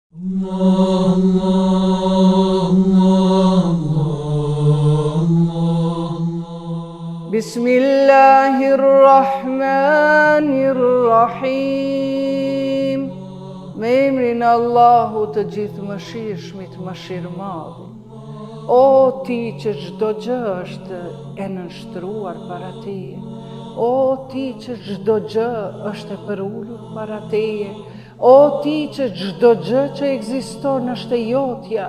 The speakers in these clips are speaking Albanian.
Bismillahirrahmanirrahim. Me emrin Allahu të gjithë mëshirshmit, mëshirëmadhi. O ti që çdo gjë është e nënshtruar para teje, o ti që çdo gjë është e përullur para teje, o ti që çdo gjë që ekziston është e jotja,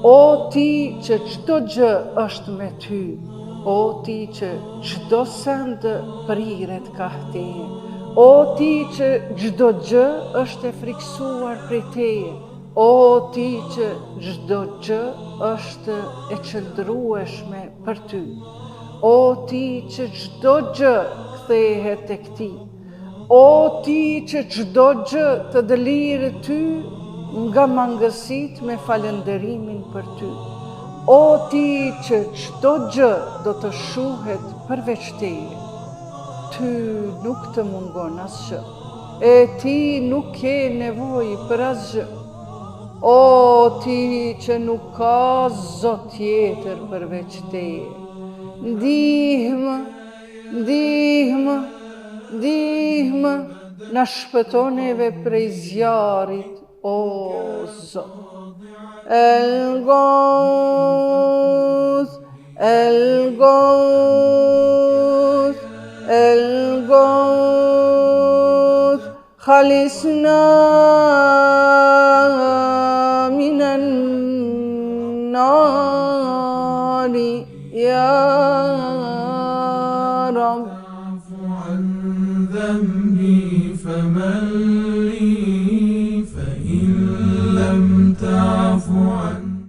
o ti që çdo gjë është me ty, o ti që çdo send priret ka teje, o ti që çdo gjë është e friksuar prej teje, o ti që çdo gjë është e qëndrueshme për ty, o ti që çdo gjë kthehet tek ti, o ti që çdo gjë të dëlirë ty nga mangësit me falënderimin për ty, o ti që çdo gjë do të shuhet përveç teje, ty nuk të mungon asgjë, e ti nuk ke nevojë për asgjë, o ti që nuk ka zot tjetër përveç teje, ndihmë, ndihmë, ndihmë, na shpëton neve prej zjarit, o Zot. El-Gauth, El-Gauth, El-Gauth, khalisna minan nari, ya Rab. ذنبي فمن لي فإن لم تعف عني